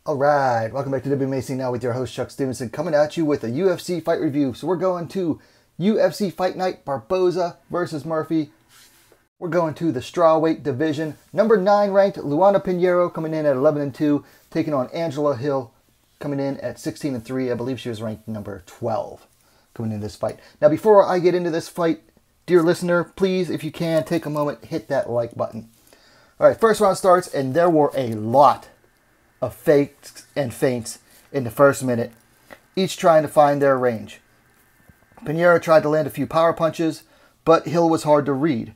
Alright, welcome back to WMAC Now with your host Chuck Stevenson, coming at you with a UFC fight review. So we're going to UFC Fight Night, Barboza versus Murphy. We're going to the Strawweight division. Number 9 ranked Luana Pinheiro coming in at 11-2, taking on Angela Hill coming in at 16-3. I believe she was ranked number 12 coming into this fight. Now before I get into this fight, dear listener, please, if you can, take a moment, hit that like button. Alright, first round starts, and there were a lot of fakes and feints in the first minute, each trying to find their range. Pinheiro tried to land a few power punches, but Hill was hard to read.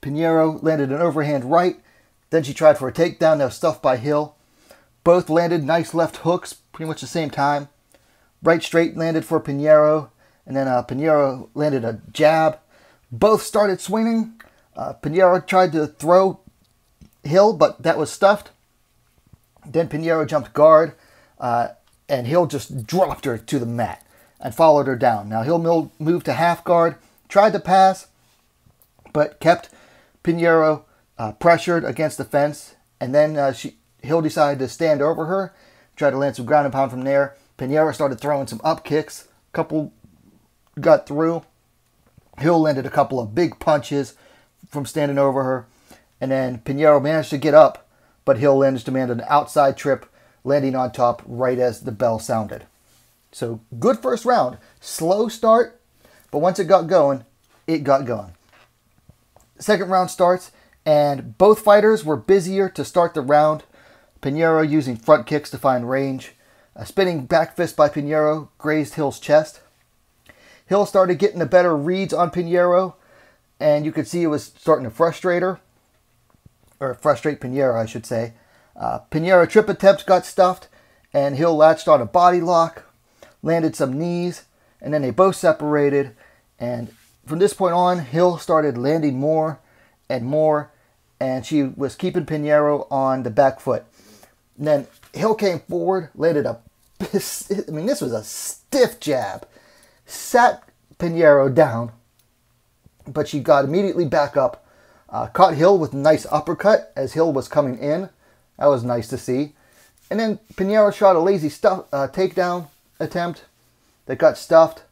Pinheiro landed an overhand right, then she tried for a takedown that was stuffed by Hill. Both landed nice left hooks pretty much the same time. Right straight landed for Pinheiro, and then Pinheiro landed a jab. Both started swinging. Pinheiro tried to throw Hill, but that was stuffed. Then Pinheiro jumped guard, and Hill just dropped her to the mat and followed her down. Now Hill moved to half guard, tried to pass, but kept Pinheiro pressured against the fence. And then Hill decided to stand over her, tried to land some ground and pound from there. Pinheiro started throwing some up kicks. A couple got through. Hill landed a couple of big punches from standing over her. And then Pinheiro managed to get up, but Hill managed to land an outside trip, landing on top right as the bell sounded. So good first round. Slow start, but once it got going, it got going. Second round starts, and both fighters were busier to start the round. Pinheiro using front kicks to find range. A spinning back fist by Pinheiro grazed Hill's chest. Hill started getting the better reads on Pinheiro, and you could see it was starting to frustrate her. Or frustrate Pinheiro, I should say. Pinheiro trip attempt got stuffed, and Hill latched on a body lock, landed some knees, and then they both separated. And from this point on, Hill started landing more and more, and she was keeping Pinheiro on the back foot. And then Hill came forward, landed this was a stiff jab, sat Pinheiro down, but she got immediately back up. Caught Hill with a nice uppercut as Hill was coming in. That was nice to see. And then Pinheiro shot a lazy takedown attempt that got stuffed.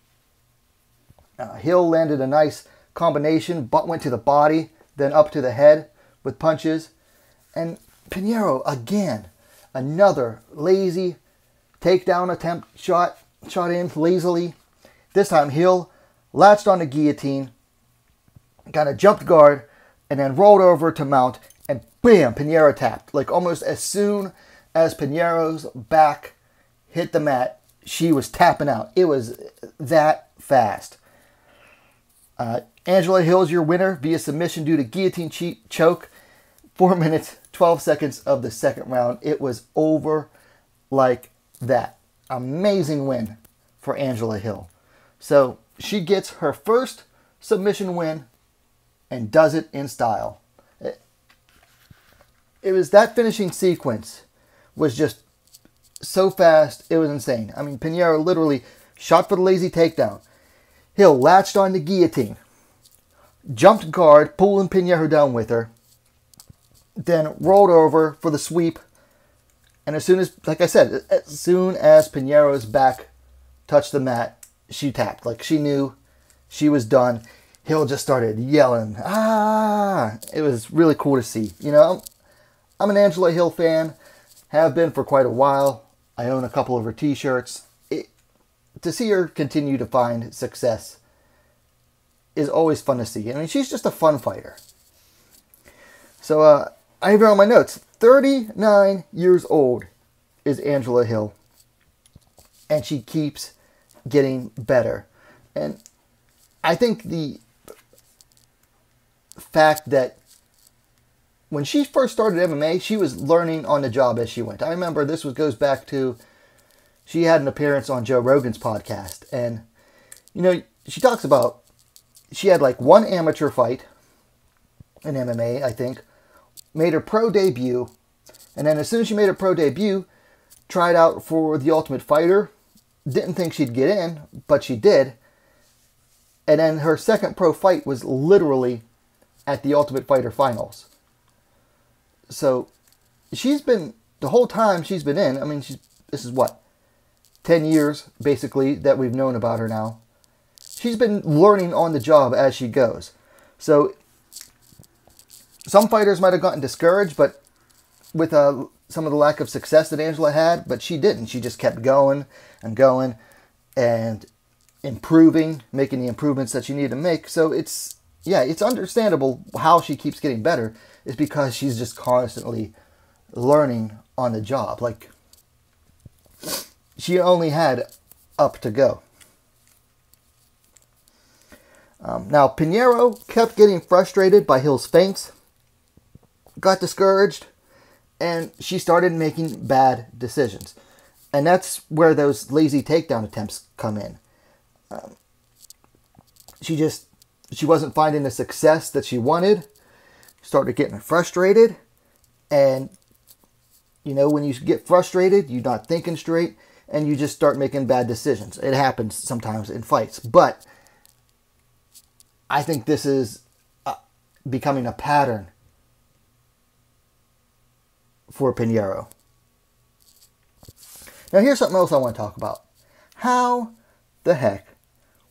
Hill landed a nice combination, but went to the body, then up to the head with punches. And Pinheiro, again, another lazy takedown attempt, shot in lazily. This time Hill latched on the guillotine, got a jumped guard, and then rolled over to mount, and bam, Pinheiro tapped. Like almost as soon as Pinheiro's back hit the mat, she was tapping out. It was that fast. Angela Hill's your winner via submission due to guillotine choke. 4 minutes, 12 seconds of the second round. It was over like that. Amazing win for Angela Hill. So she gets her first submission win and does it in style. It was that finishing sequence was just so fast, it was insane. I mean, Pinheiro literally shot for the lazy takedown. Hill latched on the guillotine, jumped guard, pulling Pinheiro down with her, then rolled over for the sweep. And as soon as, like I said, as soon as Pinheiro's back touched the mat, she tapped. Like she knew she was done. Hill just started yelling, ah! It was really cool to see. You know, I'm an Angela Hill fan, have been for quite a while. I own a couple of her t-shirts. To see her continue to find success is always fun to see. I mean, she's just a fun fighter. So, I have here on my notes, 39 years old is Angela Hill, and she keeps getting better. And I think the fact that when she first started MMA, she was learning on the job as she went. I remember this goes back to, she had an appearance on Joe Rogan's podcast, and you know, she talks about she had like one amateur fight in MMA, I think, made her pro debut, and then as soon as she made her pro debut, tried out for the Ultimate Fighter. Didn't think she'd get in, but she did. And then her second pro fight was literally at the Ultimate Fighter finals. So she's been the whole time she's been in, I mean, this is what, 10 years, basically, that we've known about her now. She's been learning on the job as she goes. So, some fighters might have gotten discouraged, but with some of the lack of success that Angela had, but she didn't. She just kept going and going and improving, making the improvements that she needed to make. So it's understandable how she keeps getting better. It's because she's just constantly learning on the job. Like, she only had up to go. Now, Pinheiro kept getting frustrated by Hill's feints, got discouraged, and she started making bad decisions. And that's where those lazy takedown attempts come in. She wasn't finding the success that she wanted, started getting frustrated, and you know, when you get frustrated, you're not thinking straight, and you just start making bad decisions. It happens sometimes in fights, but I think this is becoming a pattern for Pinheiro. Now here's something else I want to talk about. How the heck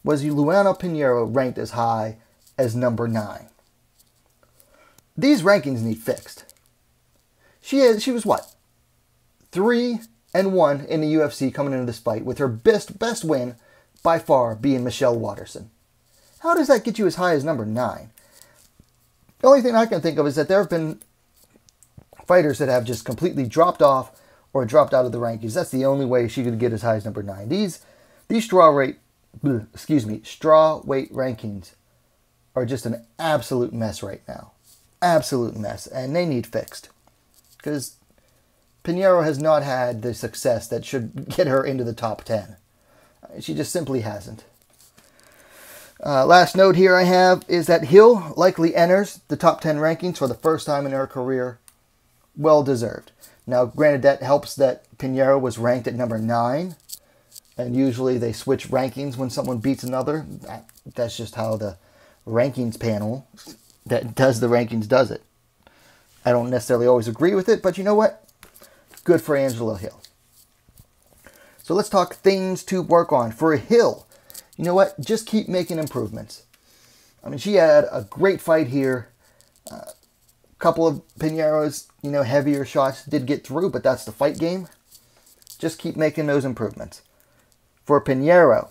was Luana Pinheiro ranked as high as number 9? These rankings need fixed. She was what? 3-1 in the UFC coming into this fight, with her best win by far being Michelle Waterson. How does that get you as high as number 9? The only thing I can think of is that there have been fighters that have just completely dropped off or dropped out of the rankings. That's the only way she could get as high as number 9. These strawweight rankings are just an absolute mess right now. Absolute mess. And they need fixed. Because Pinheiro has not had the success that should get her into the top 10. She just simply hasn't. Last note here I have is that Hill likely enters the top 10 rankings for the first time in her career. Well deserved. Now, granted, that helps that Pinheiro was ranked at number 9. And usually they switch rankings when someone beats another. That's just how the rankings panel that does the rankings does it. I don't necessarily always agree with it, but you know what? Good for Angela Hill. So let's talk things to work on. For Hill, you know what? Just keep making improvements. I mean, she had a great fight here. A couple of Pinheiro's, heavier shots did get through, but that's the fight game. Just keep making those improvements. For Pinheiro,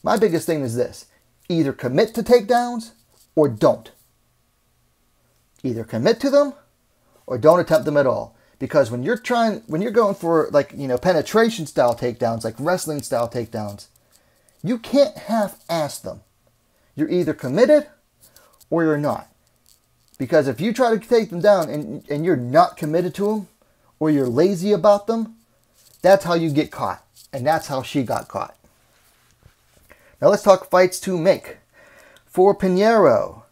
my biggest thing is this. Either commit to takedowns or don't. Either commit to them or don't attempt them at all. Because when you're going for penetration style takedowns, like wrestling style takedowns, you can't half-ass them. You're either committed or you're not. Because if you try to take them down and you're not committed to them, or you're lazy about them, that's how you get caught. And that's how she got caught. Now let's talk fights to make. For Pinheiro,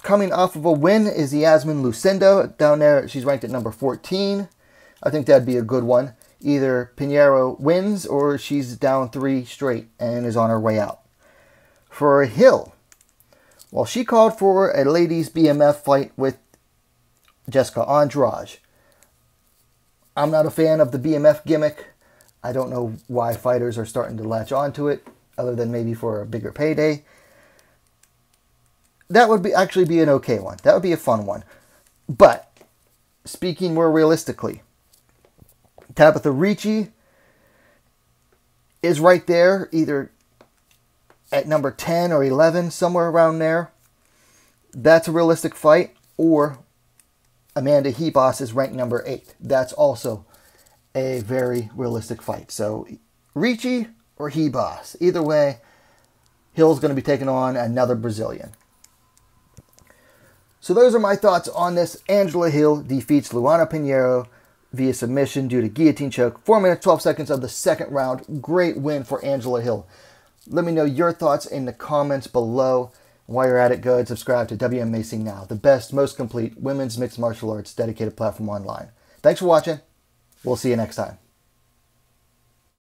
coming off of a win is Yasmin Lucindo. Down there, she's ranked at number 14. I think that'd be a good one. Either Pinheiro wins or she's down 3 straight and is on her way out. For Hill, well, she called for a ladies BMF fight with Jessica Andrade. I'm not a fan of the BMF gimmick. I don't know why fighters are starting to latch onto it, other than maybe for a bigger payday. That would actually be an okay one. That would be a fun one. But, speaking more realistically, Tabitha Ricci is right there, either at number 10 or 11, somewhere around there. That's a realistic fight. Or Amanda Hebos is ranked number 8. That's also a very realistic fight. So, Ricci or Hebos. Either way, Hill's going to be taking on another Brazilian. So those are my thoughts on this. Angela Hill defeats Luana Pinheiro via submission due to guillotine choke. 4 minutes, 12 seconds of the second round. Great win for Angela Hill. Let me know your thoughts in the comments below. While you're at it, go ahead and subscribe to Wmma Now, the best, most complete women's mixed martial arts dedicated platform online. Thanks for watching. We'll see you next time.